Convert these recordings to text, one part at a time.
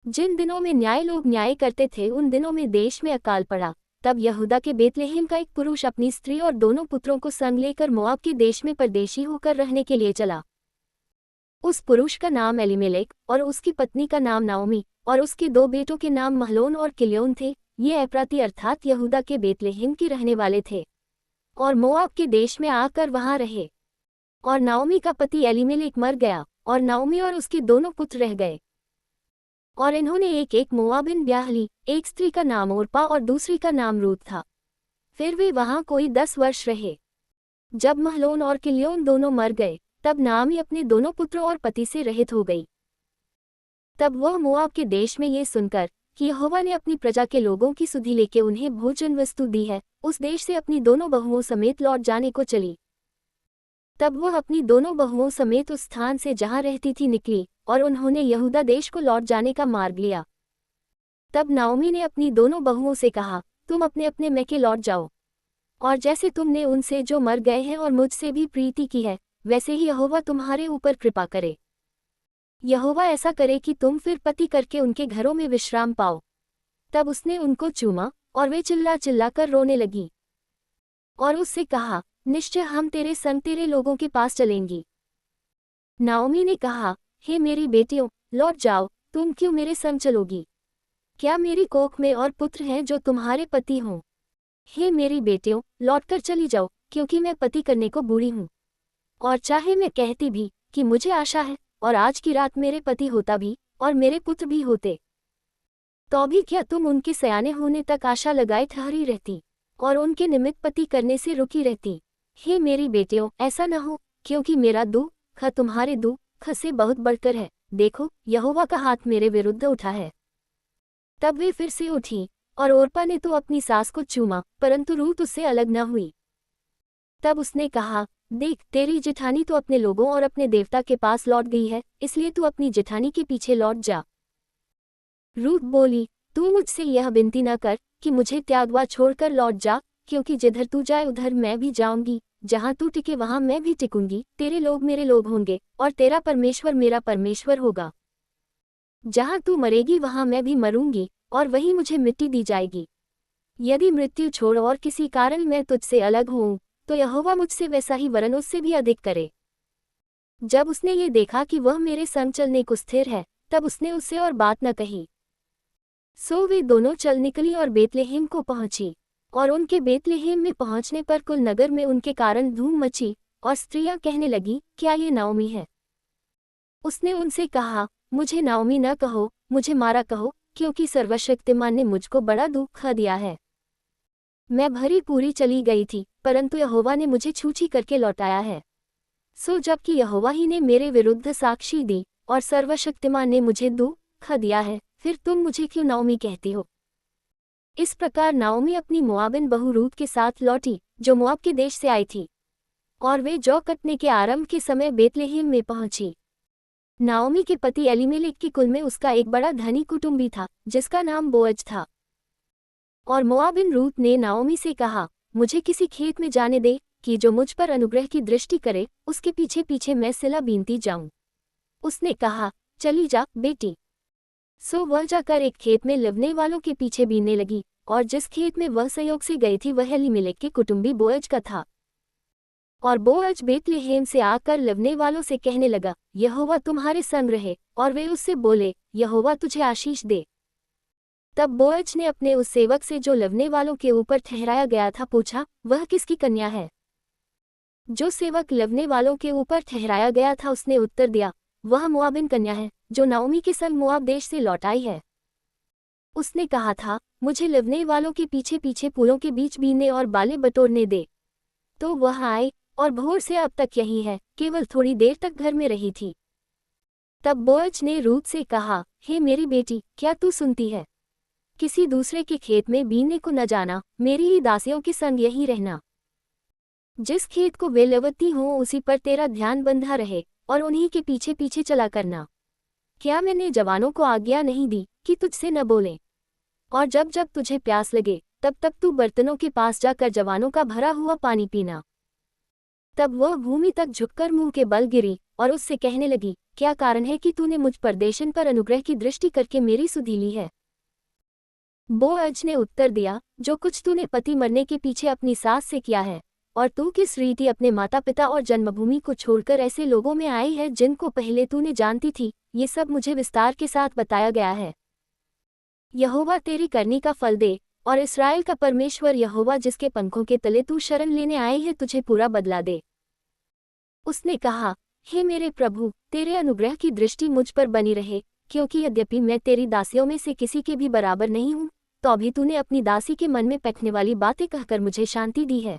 जिन दिनों में न्याय लोग न्याय करते थे उन दिनों में देश में अकाल पड़ा। तब यहूदा के बेतलेहम का एक पुरुष अपनी स्त्री और दोनों पुत्रों को संग लेकर मोआब के देश में परदेशी होकर रहने के लिए चला। उस पुरुष का नाम एलीमेलेक और उसकी पत्नी का नाम नाओमी और उसके दो बेटों के नाम महलोन और किल्योन थे। ये एप्राती अर्थात यहूदा के बेतलेहम के रहने वाले थे और मोआब के देश में आकर वहां रहे। और नाओमी का पति एलीमेलेक मर गया और नाओमी और उसके दोनों पुत्र रह गए। और इन्होंने एक एक मोआबिन ब्याह ली, एक स्त्री का नाम ओरपा और दूसरी का नाम रूत था। फिर वे वहां कोई 10 वर्ष रहे। जब महलोन और किल्योन दोनों मर गए तब नाओमी अपने दोनों पुत्रों और पति से रहित हो गई। तब वह मोआब के देश में ये सुनकर कि यहोवा ने अपनी प्रजा के लोगों की सुधि लेके उन्हें भोजन वस्तु दी है, उस देश से अपनी दोनों बहुओं समेत लौट जाने को चली। तब वह अपनी दोनों बहुओं समेत उस स्थान से जहां रहती थी निकली और उन्होंने यहूदा देश को लौट जाने का मार्ग लिया। तब नाओमी ने अपनी दोनों बहुओं से कहा, तुम अपने अपने मैके लौट जाओ, और जैसे तुमने उनसे जो मर गए हैं और मुझसे भी प्रीति की है, वैसे ही यहोवा तुम्हारे ऊपर कृपा करे। यहोवा ऐसा करे कि तुम फिर पति करके उनके घरों में विश्राम पाओ। तब उसने उनको चूमा और वे चिल्ला चिल्ला कर रोने लगी और उससे कहा, निश्चय हम तेरे संग तेरे लोगों के पास चलेंगी। नाओमी ने कहा, हे मेरी बेटियों, लौट जाओ, तुम क्यों मेरे संग चलोगी? क्या मेरी कोख में और पुत्र हैं जो तुम्हारे पति हों? हे मेरी बेटियों, लौटकर चली जाओ, क्योंकि मैं पति करने को बूढ़ी हूँ। और चाहे मैं कहती भी कि मुझे आशा है और आज की रात मेरे पति होता भी और मेरे पुत्र भी होते, तो भी क्या तुम उनके सयाने होने तक आशा लगाए ठहरी रहती और उनके निमित्त पति करने से रुकी रहती? हे मेरी बेटियों, ऐसा न हो, क्योंकि मेरा दुख तुम्हारे दुख से बहुत बढ़कर है। देखो, यहोवा का हाथ मेरे विरुद्ध उठा है। तब वे फिर से उठी और ओरपा ने तो अपनी सास को चूमा, परंतु रूत उससे अलग न हुई। तब उसने कहा, देख, तेरी जेठानी तो अपने लोगों और अपने देवता के पास लौट गई है, इसलिए तू अपनी जेठानी के पीछे लौट जा। रूत बोली, तू मुझसे यह विनती न कर कि मुझे त्यागवा छोड़कर लौट जा, क्योंकि जिधर तू जाए उधर मैं भी जाऊंगी, जहां तू टिके वहां मैं भी टिकूंगी, तेरे लोग मेरे लोग होंगे और तेरा परमेश्वर मेरा परमेश्वर होगा। जहां तू मरेगी वहां मैं भी मरूंगी और वहीं मुझे मिट्टी दी जाएगी। यदि मृत्यु छोड़ और किसी कारण मैं तुझसे अलग हूं, तो यहोवा मुझसे वैसा ही वरन उससे भी अधिक करे। जब उसने ये देखा कि वह मेरे संग चलने को स्थिर है, तब उसने उससे और बात न कही। सो वे दोनों चल निकली और बेतलेहेम को पहुंची। और उनके बेतलेहेम में पहुंचने पर कुल नगर में उनके कारण धूम मची और स्त्रियां कहने लगी, क्या ये नाओमी है? उसने उनसे कहा, मुझे नाओमी न कहो, मुझे मारा कहो, क्योंकि सर्वशक्तिमान ने मुझको बड़ा दुख दिया है। मैं भरी पूरी चली गई थी, परंतु यहोवा ने मुझे छूछी करके लौटाया है। सो जबकि यहोवा ही ने मेरे विरुद्ध साक्षी दी और सर्वशक्तिमान ने मुझे दुख दिया है, फिर तुम मुझे क्यों नाओमी कहती हो? इस प्रकार नाओमी अपनी मोआबिन बहू रूत के साथ लौटी, जो मोआब के देश से आई थी, और वे जौ कटने के आरंभ के समय बेतलेहेम में पहुंची। नाओमी के पति एलीमेलेक के कुल में उसका एक बड़ा धनी कुटुंबी था, जिसका नाम बोअज था। और मोआबिन रूत ने नाओमी से कहा, मुझे किसी खेत में जाने दे कि जो मुझ पर अनुग्रह की दृष्टि करे, उसके पीछे पीछे मैं सिला बीनती जाऊं। उसने कहा, चली जा बेटी। सो वह जाकर एक खेत में लिवने वालों के पीछे बीनने लगी, और जिस खेत में वह संयोग से गई थी वह एलीमेलेक के कुटुंबी बोअज का था। और बोअज बेतलेहेम से आकर लिवने वालों से कहने लगा, यहोवा तुम्हारे संग रहे, और वे उससे बोले, यहोवा तुझे आशीष दे। तब बोअज ने अपने उस सेवक से जो लिवने वालों के ऊपर ठहराया गया था पूछा, वह किसकी कन्या है? जो सेवक लिवने वालों के ऊपर ठहराया गया था उसने उत्तर दिया, वह मोआबिन कन्या है, जो नाओमी के संग मोआब देश से लौट आई है। उसने कहा था, मुझे लिवने वालों के पीछे पीछे फूलों के बीच बीनने और बालें बटोरने दे। तो वह आई और भोर से अब तक यही है, केवल थोड़ी देर तक घर में रही थी। तब बोअज ने रूत से कहा, हे मेरी बेटी, क्या तू सुनती है? किसी दूसरे के खेत में बीनने को न जाना, मेरी ही दासियों के संग यहीं रहना। जिस खेत को वे लवती हों उसी पर तेरा ध्यान बंधा रहे और उन्हीं के पीछे पीछे चला करना। क्या मैंने जवानों को आज्ञा नहीं दी कि तुझसे न बोलें? और जब जब तुझे प्यास लगे तब तब तू बर्तनों के पास जाकर जवानों का भरा हुआ पानी पीना। तब वह भूमि तक झुककर मुंह के बल गिरी और उससे कहने लगी, क्या कारण है कि तूने मुझ परदेशन पर अनुग्रह की दृष्टि करके मेरी सुधि ली है? बोअज ने उत्तर दिया, जो कुछ तूने पति मरने के पीछे अपनी सास से किया है, और तू किस रीति अपने माता पिता और जन्मभूमि को छोड़कर ऐसे लोगों में आई है जिनको पहले तूने जानती थी, ये सब मुझे विस्तार के साथ बताया गया है। यहोवा तेरी करनी का फल दे, और इस्राएल का परमेश्वर यहोवा जिसके पंखों के तले तू शरण लेने आई है तुझे पूरा बदला दे। उसने कहा, हे मेरे प्रभु, तेरे अनुग्रह की दृष्टि मुझ पर बनी रहे, क्योंकि यद्यपि मैं तेरी दासियों में से किसी के भी बराबर नहीं हूँ, तो अभी तूने अपनी दासी के मन में पैठने वाली बातें कहकर मुझे शांति दी है।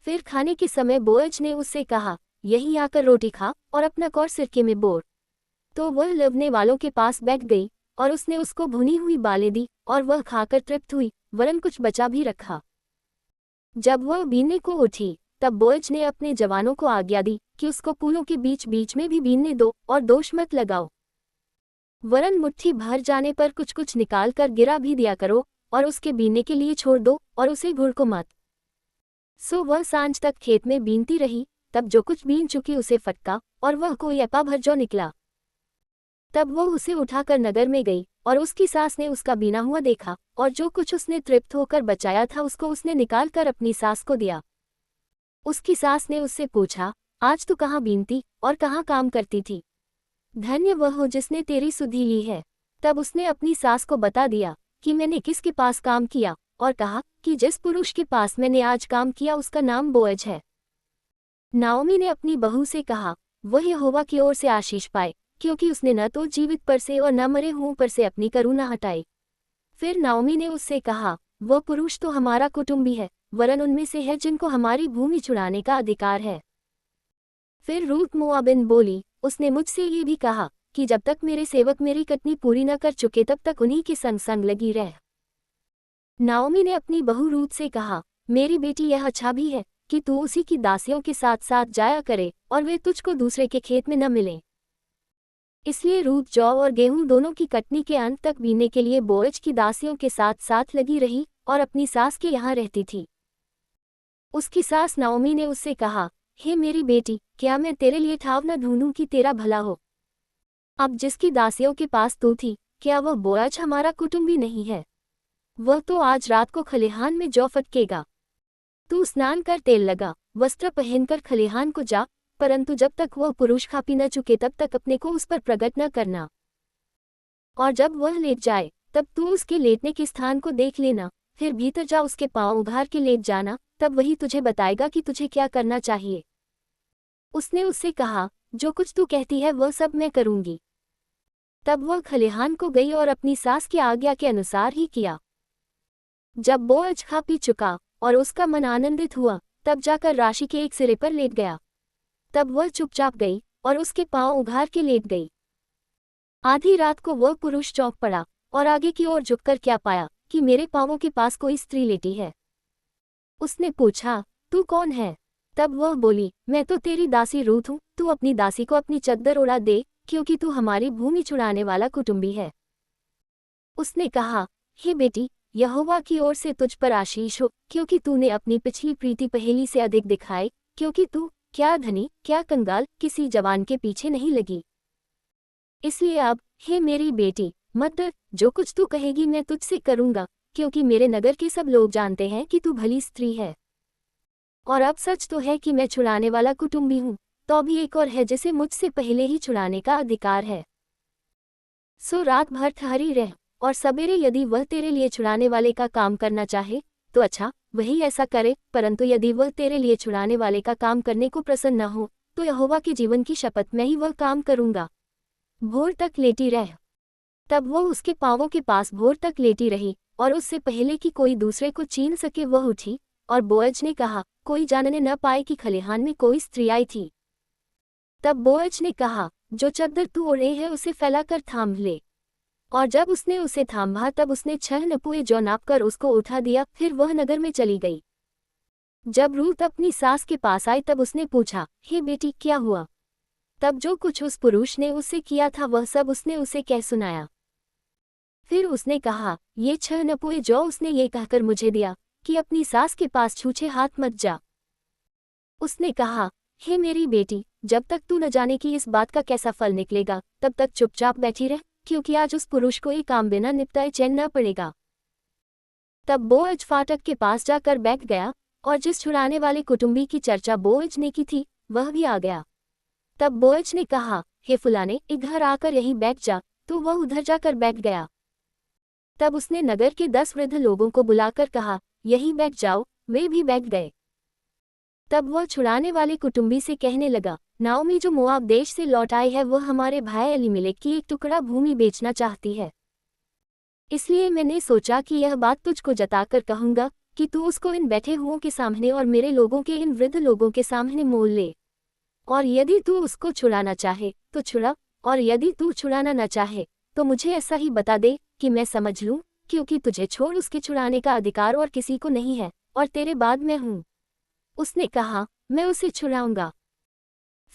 फिर खाने के समय बोअज ने उससे कहा, यहीं आकर रोटी खा और अपना कौर सिरके में बोर। तो वह लवने वालों के पास बैठ गई, और उसने उसको भुनी हुई बालें दी, और वह खाकर तृप्त हुई, वरन कुछ बचा भी रखा। जब वह बीनने को उठी, तब बोअज ने अपने जवानों को आज्ञा दी कि उसको पूलों के बीच बीच में भी बीनने दो, और दोष मत लगाओ, वरन मुट्ठी भर जाने पर कुछ कुछ निकाल कर गिरा भी दिया करो, और उसके बीनने के लिए छोड़ दो, और उसे घुड़को मत। सो वह सांझ तक खेत में बीनती रही, तब जो कुछ बीन चुकी उसे फटका, और वह कोई अपा भर जो निकला। तब वह उसे उठाकर नगर में गई, और उसकी सास ने उसका बीना हुआ देखा, और जो कुछ उसने तृप्त होकर बचाया था उसको उसने निकाल कर अपनी सास को दिया। उसकी सास ने उससे पूछा, आज तू कहाँ बीनती और कहाँ काम करती थी? धन्य वह हो जिसने तेरी सुधि ली है। तब उसने अपनी सास को बता दिया कि मैंने किसके पास काम किया, और कहा कि जिस पुरुष के पास मैंने आज काम किया उसका नाम बोअज है। नाओमी ने अपनी बहू से कहा, वह यहोवा की ओर से आशीष पाए, क्योंकि उसने न तो जीवित पर से और न मरे हुओं पर से अपनी करुणा हटाई। फिर नाओमी ने उससे कहा, वह पुरुष तो हमारा कुटुंबी है, वरन उनमें से है जिनको हमारी भूमि छुड़ाने का अधिकार है। फिर रूत मोआबिन बोली, उसने मुझसे ये भी कहा कि जब तक मेरे सेवक मेरी कटनी पूरी न कर चुके तब तक उन्हीं के संग संग लगी रह। नाओमी ने अपनी बहू रूत से कहा, मेरी बेटी, यह अच्छा भी है कि तू उसी की दासियों के साथ साथ जाया करे, और वे तुझको दूसरे के खेत में न मिलें। इसलिए रूत जौ और गेहूं दोनों की कटनी के अंत तक बीनने के लिए बोअज की दासियों के साथ साथ लगी रही, और अपनी सास के यहाँ रहती थी। उसकी सास नाओमी ने उससे कहा, हे मेरी बेटी, क्या मैं तेरे लिए ठाव न ढूंढूं कि तेरा भला हो? अब जिसकी दासियों के पास तू थी, क्या वह बोअज हमारा कुटुंबी नहीं है? वह तो आज रात को खलिहान में जौ फटकेगा। तू स्नान कर तेल लगा, वस्त्र पहनकर खलिहान को जा, परंतु जब तक वह पुरुष खा पी न चुके तब तक अपने को उस पर प्रकट न करना। और जब वह लेट जाए तब तू उसके लेटने के स्थान को देख लेना, फिर भीतर जा उसके पांव उघार के लेट जाना, तब वही तुझे बताएगा कि तुझे क्या करना चाहिए। उसने उससे कहा, जो कुछ तू कहती है वह सब मैं करूंगी। तब वह खलिहान को गई और अपनी सास की आज्ञा के अनुसार ही किया। जब बोअज खा पी चुका और उसका मन आनंदित हुआ, तब जाकर राशि के एक सिरे पर लेट गया। तब वह चुपचाप गई और उसके पांव उघार के लेट गई। आधी रात को वह पुरुष चौंक पड़ा और आगे की ओर झुककर क्या पाया कि मेरे पांवों के पास कोई स्त्री लेटी है। उसने पूछा, तू कौन है? तब वह बोली, मैं तो तेरी दासी रूत हूँ, तू अपनी दासी को अपनी चद्दर ओढ़ा दे, क्योंकि तू हमारी भूमि छुड़ाने वाला कुटुंबी है। उसने कहा, हे बेटी, यहोवा की ओर से तुझ पर आशीष हो, क्योंकि तूने अपनी पिछली प्रीति पहेली से अधिक दिखाई, क्योंकि तू क्या धनी क्या कंगाल किसी जवान के पीछे नहीं लगी। इसलिए अब, हे मेरी बेटी, मत डर, जो कुछ तू कहेगी मैं तुझसे करूंगा, क्योंकि मेरे नगर के सब लोग जानते हैं कि तू भली स्त्री है। और अब सच तो है कि मैं छुड़ाने वाला कुटुंबी हूँ, तो भी एक और है जिसे मुझसे पहले ही छुड़ाने का अधिकार है। सो रात भर ठहरी रह, और सवेरे यदि वह तेरे लिए छुड़ाने वाले का काम करना चाहे तो अच्छा, वही ऐसा करे, परंतु यदि वह तेरे लिए छुड़ाने वाले का काम करने को प्रसन्न न हो तो यहोवा के जीवन की शपथ मैं ही वह काम करूंगा। भोर तक लेटी रह। तब वह उसके पांवों के पास भोर तक लेटी रही, और उससे पहले कि कोई दूसरे को छीन सके वह उठी, और बोअज ने कहा, कोई जानने न पाए कि खलिहान में कोई स्त्री आई थी। तब बोअज ने कहा, जो चद्दर तू ओढ़े है उसे फैलाकर थाम ले। और जब उसने उसे थामा तब उसने 6 नपुए जौ नापकर उसको उठा दिया, फिर वह नगर में चली गई। जब रूत अपनी सास के पास आई तब उसने पूछा, हे बेटी, क्या हुआ? तब जो कुछ उस पुरुष ने उससे किया था वह सब उसने उसे कह सुनाया। फिर उसने कहा, ये 6 नपुए जौ उसने ये कहकर मुझे दिया कि अपनी सास के पास छूछे हाथ मत जा। उसने कहा, हे मेरी बेटी, जब तक तू न जाने कि इस बात का कैसा फल निकलेगा, तब तक चुपचाप बैठी रह, क्योंकि आज उस पुरुष को ये काम बिना निपटाए चैन न पड़ेगा। तब बोअज फाटक के पास जाकर बैठ गया, और जिस छुड़ाने वाले कुटुंबी की चर्चा बोअज ने की थी, वह भी आ गया। तब बोअज ने कहा, हे फुलाने, इधर आकर यहीं बैठ जा, तो वह उधर जाकर बैठ गया। तब उसने नगर के 10 वृद्ध लोगों को बुलाकर कहा, यहीं बैठ जाओ, वे भी बैठ गए। तब वह छुड़ाने वाले कुटुंबी से कहने लगा, नाओमी जो मोआब देश से लौट आई है, वह हमारे भाई एलीमेलेक की एक टुकड़ा भूमि बेचना चाहती है। इसलिए मैंने सोचा कि यह बात तुझको जताकर कहूंगा कि तू उसको इन बैठे हुओं के सामने और मेरे लोगों के इन वृद्ध लोगों के सामने मोल ले। और यदि तू उसको छुड़ाना चाहे तो छुड़ा, और यदि तू छुड़ाना न चाहे तो मुझे ऐसा ही बता दे कि मैं समझ लूं, क्योंकि तुझे छोड़ उसके छुड़ाने का अधिकार और किसी को नहीं है, और तेरे बाद मैं हूं। उसने कहा, मैं उसे छुड़ाऊंगा।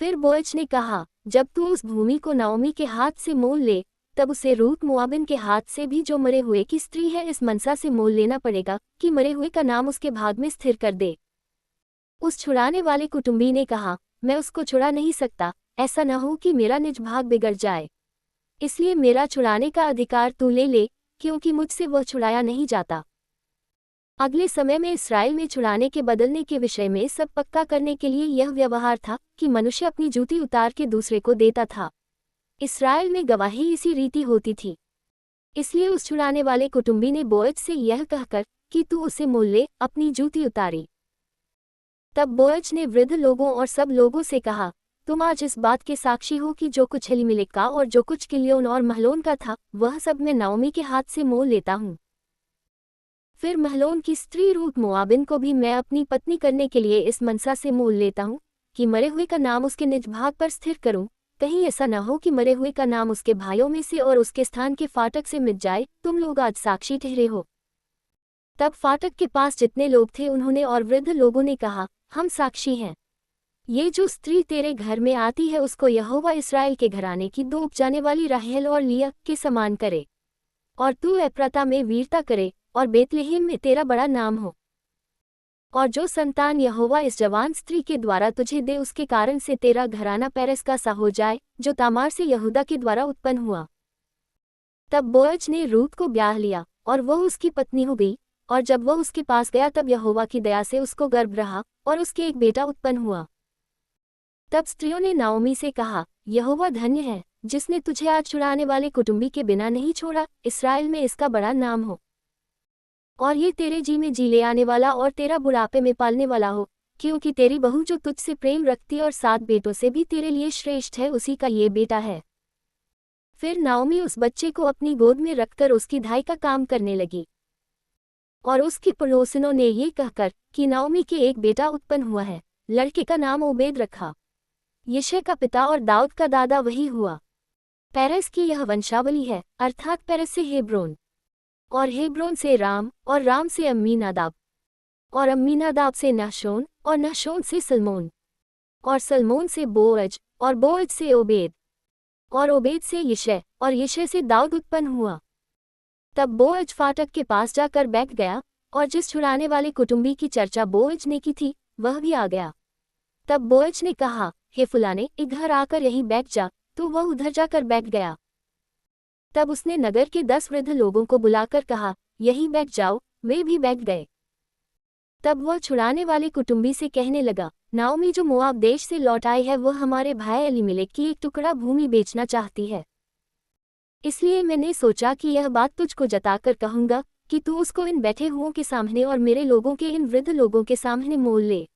फिर बोअज ने कहा, जब तू उस भूमि को नाओमी के हाथ से मोल ले, तब उसे रूत मोआबिन के हाथ से भी, जो मरे हुए की स्त्री है, इस मनसा से मोल लेना पड़ेगा कि मरे हुए का नाम उसके भाग में स्थिर कर दे। उस छुड़ाने वाले कुटुंबी ने कहा, मैं उसको छुड़ा नहीं सकता, ऐसा न हो कि मेरा निज भाग बिगड़ जाए। इसलिए मेरा छुड़ाने का अधिकार तू ले ले, क्योंकि मुझसे वह छुड़ाया नहीं जाता। अगले समय में इस्राएल में छुड़ाने के बदलने के विषय में सब पक्का करने के लिए यह व्यवहार था कि मनुष्य अपनी जूती उतार के दूसरे को देता था। इस्राएल में गवाही इसी रीति होती थी। इसलिए उस छुड़ाने वाले कुटुंबी ने बोअज से यह कहकर कि तू उसे मोल ले, अपनी जूती उतारी। तब बोअज ने वृद्ध लोगों और सब लोगों से कहा, तुम आज इस बात के साक्षी हो कि जो कुछ एलीमेलेक का और जो कुछ किल्योन और महलोन का था, वह सब मैं नाओमी के हाथ से मोल लेता हूँ। फिर महलोन की स्त्री रूत मोआबिन को भी मैं अपनी पत्नी करने के लिए इस मनसा से मोल लेता हूँ कि मरे हुए का नाम उसके निज भाग पर स्थिर करूं, कहीं ऐसा न हो कि मरे हुए का नाम उसके भाइयों में से और उसके स्थान के फाटक से मिट जाए। तुम लोग आज साक्षी ठहरे हो। तब फाटक के पास जितने लोग थे उन्होंने और वृद्ध लोगों ने कहा, हम साक्षी हैं। ये जो स्त्री तेरे घर में आती है, उसको यहोवा इस्राएल के घराने की 2 उपजाने वाली राहेल और लिया के समान करे, और तू एप्राता में वीरता करे, और बेतलेहम में तेरा बड़ा नाम हो। और जो संतान यहोवा इस जवान स्त्री के द्वारा तुझे दे, उसके कारण से तेरा घराना पेरेस का सा हो जाए, जो तामार से यहूदा के द्वारा उत्पन्न हुआ। तब बोअज ने रूत को ब्याह लिया, और वह उसकी पत्नी हो गई। और जब वह उसके पास गया, तब यहोवा की दया से उसको गर्भ रहा, और उसके एक बेटा उत्पन्न हुआ। तब स्त्रियों ने नाओमी से कहा, यहोवा धन्य है, जिसने तुझे आज छुड़ाने वाले कुटुंबी के बिना नहीं छोड़ा। इस्राएल में इसका बड़ा नाम हो, और ये तेरे जी में जी ले आने वाला और तेरा बुढ़ापे में पालने वाला हो, क्योंकि तेरी बहू जो तुझसे प्रेम रखती और 7 बेटों से भी तेरे लिए श्रेष्ठ है, उसी का ये बेटा है। फिर नाओमी उस बच्चे को अपनी गोद में रखकर उसकी धाई का काम करने लगी। और उसकी पड़ोसिनों ने ये कहकर कि नाओमी के एक बेटा उत्पन्न हुआ है, लड़के का नाम ओबेद रखा। यिशै का पिता और दाऊद का दादा वही हुआ। पेरेस की यह वंशावली है, अर्थात पेरेस से हेब्रोन, और हेब्रोन से राम, और राम से अम्मीनादाब, और अम्मीनादाब से नहशोन, और नहशोन से सलमोन, और सलमोन से बोअज, और बोअज से ओबेद, और ओबेद से यिशै, और यिशै से दाऊद उत्पन्न हुआ। तब बोअज फाटक के पास जाकर बैठ गया, और जिस छुड़ाने वाले कुटुंबी की चर्चा बोअज ने की थी, वह भी आ गया। तब बोअज ने कहा, हे फुलाने, इधर आकर यहीं बैठ जा, तो वह उधर जाकर बैठ गया। तब उसने नगर के 10 वृद्ध लोगों को बुलाकर कहा, यहीं बैठ जाओ, वे भी बैठ गए। तब वह छुड़ाने वाले कुटुंबी से कहने लगा, नाओमी जो मोआब देश से लौट आई है, वह हमारे भाई एलीमेलेक की एक टुकड़ा भूमि बेचना चाहती है। इसलिए मैंने सोचा कि यह बात तुझको जताकर कहूंगा कि तू उसको इन बैठे हुओं के सामने और मेरे लोगों के इन वृद्ध लोगों के सामने मोल ले।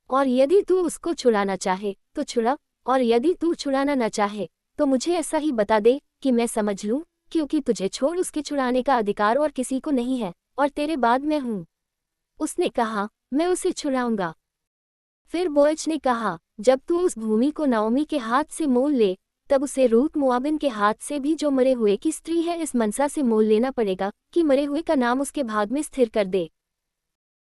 और यदि तू उसको छुड़ाना चाहे तो छुड़ा, और यदि तू छुड़ाना न चाहे तो मुझे ऐसा ही बता दे कि मैं समझ लूं, क्योंकि तुझे छोड़ उसके छुड़ाने का अधिकार और किसी को नहीं है, और तेरे बाद मैं हूं। उसने कहा, मैं उसे छुड़ाऊंगा। फिर बोअज ने कहा, जब तू उस भूमि को नाओमी के हाथ से मोल ले, तब उसे रूत मोआबिन के हाथ से भी, जो मरे हुए की स्त्री है, इस मनसा से मोल लेना पड़ेगा कि मरे हुए का नाम उसके भाग में स्थिर कर दे।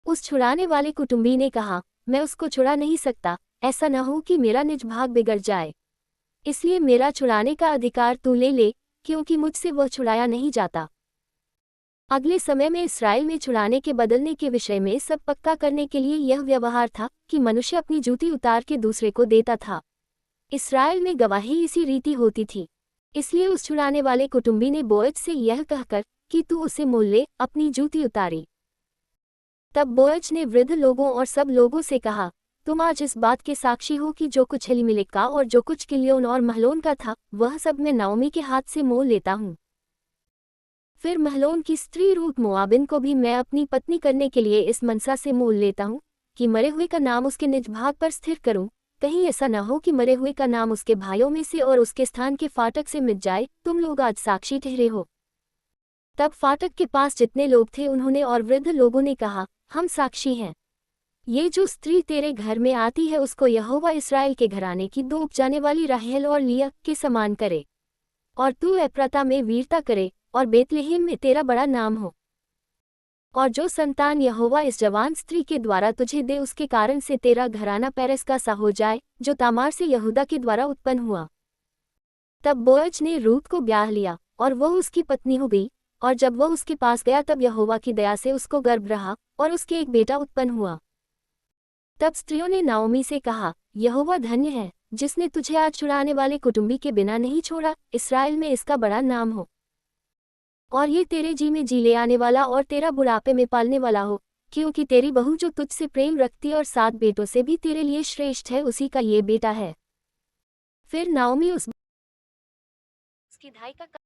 उस छुड़ाने वाले कुटुंबी ने कहा, मैं उसको छुड़ा नहीं सकता, ऐसा न हो कि मेरा निज भाग बिगड़ जाए। इसलिए मेरा छुड़ाने का अधिकार तू ले ले, क्योंकि मुझसे वह छुड़ाया नहीं जाता। अगले समय में इसराइल में छुड़ाने के बदलने के विषय में सब पक्का करने के लिए यह व्यवहार था कि मनुष्य अपनी जूती उतार के दूसरे को देता था। इसराइल में गवाही इसी रीति होती थी। इसलिए उस छुड़ाने वाले कुटुंबी ने बोअज से यह कहकर कि तू उसे मोल ले, अपनी जूती उतारी। तब बोअज ने वृद्ध लोगों और सब लोगों से कहा, तुम आज इस बात के साक्षी हो कि जो कुछ एलीमेलेक का और जो कुछ किल्योन और महलोन का था, वह सब मैं नाओमी के हाथ से मोल लेता हूँ। फिर महलोन की स्त्री रूत मोआबिन को भी मैं अपनी पत्नी करने के लिए इस मनसा से मोल लेता हूँ कि मरे हुए का नाम उसके निज भाग पर स्थिर करूँ, कहीं ऐसा न हो कि मरे हुए का नाम उसके भाइयों में से और उसके स्थान के फाटक से मिट जाए। तुम लोग आज साक्षी ठहरे हो। तब फाटक के पास जितने लोग थे उन्होंने और वृद्ध लोगों ने कहा, हम साक्षी हैं। ये जो स्त्री तेरे घर में आती है उसको यहोवा इस्राएल के घराने की दो उपजाने वाली राहेल और लिया के समान करे, और तू एप्राता में वीरता करे, और बेतलेहम में तेरा बड़ा नाम हो। और जो संतान यहोवा इस जवान स्त्री के द्वारा तुझे दे उसके कारण से तेरा घराना पेरेस का सा हो जाए, जो तामार से यहूदा के द्वारा उत्पन्न हुआ। तब बोअज ने रूत को ब्याह लिया और वह उसकी पत्नी हो गई। और जब वह उसके पास गया तब यहोवा की दया से उसको गर्भ रहा और उसके एक बेटा उत्पन्न हुआ। तब स्त्रियों ने नाओमी से कहा, यहोवा धन्य है जिसने तुझे आज छुड़ाने वाले कुटुंबी के बिना नहीं छोड़ा, इसराइल में इसका बड़ा नाम हो। और ये तेरे जी में जी ले आने वाला और तेरा बुढ़ापे में पालने वाला हो, क्योंकि तेरी बहू जो तुझसे प्रेम रखती और 7 बेटों से भी तेरे लिए श्रेष्ठ है, उसी का ये बेटा है। फिर नाओमी उसकी धाई का